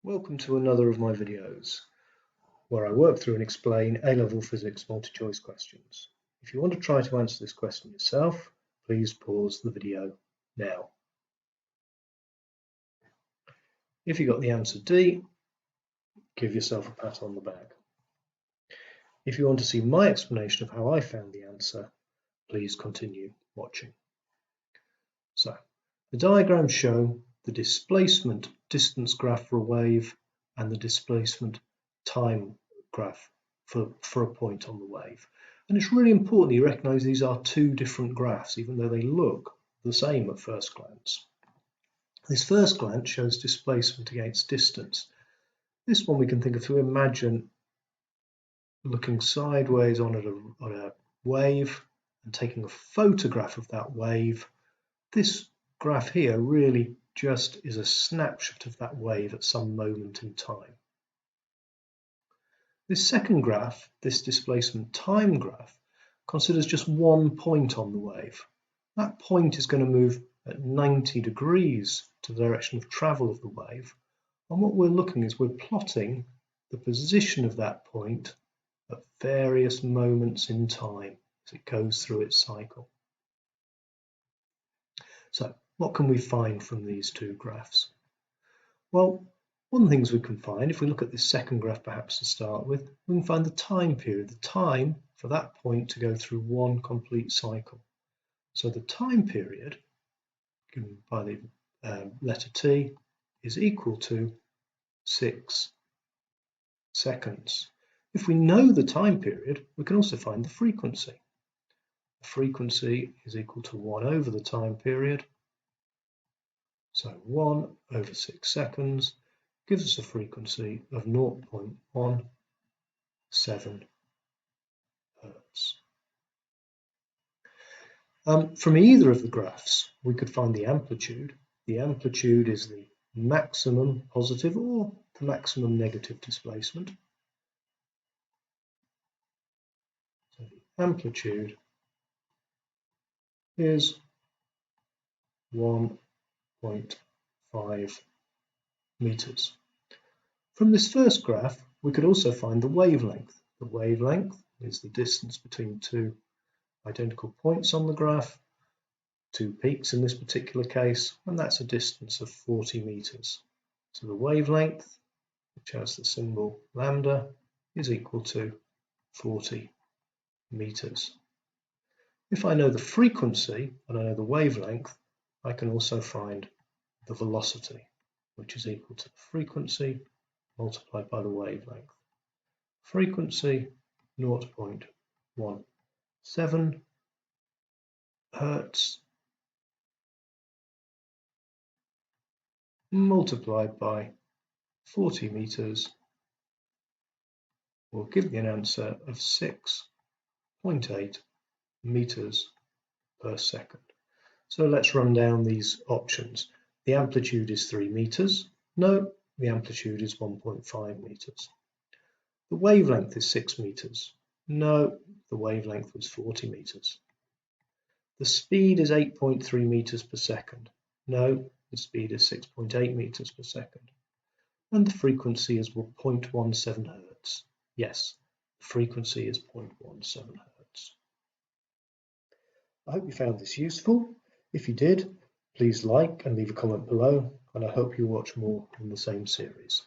Welcome to another of my videos where I work through and explain A-level physics multi-choice questions. If you want to try to answer this question yourself, please pause the video now. If you got the answer D, give yourself a pat on the back. If you want to see my explanation of how I found the answer, please continue watching. So, the diagrams show the displacement distance graph for a wave and the displacement time graph for a point on the wave. And it's really important you recognise these are two different graphs, even though they look the same at first glance. This first glance shows displacement against distance. This one we can think of to imagine looking sideways on a wave and taking a photograph of that wave. This graph here really just is a snapshot of that wave at some moment in time. This second graph, this displacement time graph, considers just one point on the wave. That point is going to move at 90 degrees to the direction of travel of the wave. And what we're looking is we're plotting the position of that point at various moments in time as it goes through its cycle. So, what can we find from these two graphs? Well, one of the things we can find, if we look at this second graph perhaps to start with, we can find the time period, the time for that point to go through one complete cycle. So the time period, given by the letter T, is equal to 6 seconds. If we know the time period, we can also find the frequency. The frequency is equal to 1 over the time period. So 1 over 6 seconds gives us a frequency of 0.17 Hertz. From either of the graphs, we could find the amplitude. The amplitude is the maximum positive or the maximum negative displacement. So the amplitude is 1.5 meters. From this first graph, we could also find the wavelength. The wavelength is the distance between two identical points on the graph, two peaks in this particular case, and that's a distance of 40 meters. So the wavelength, which has the symbol lambda, is equal to 40 meters. If I know the frequency and I know the wavelength, I can also find the velocity, which is equal to the frequency multiplied by the wavelength. Frequency 0.17 Hertz multiplied by 40 meters will give me an answer of 6.8 meters per second. So let's run down these options. The amplitude is 3 meters. No, the amplitude is 1.5 meters. The wavelength is 6 meters. No, the wavelength was 40 meters. The speed is 8.3 meters per second. No, the speed is 6.8 meters per second. And the frequency is 0.17 Hertz. Yes, the frequency is 0.17 Hertz. I hope you found this useful. If you did, please like and leave a comment below, and I hope you watch more in the same series.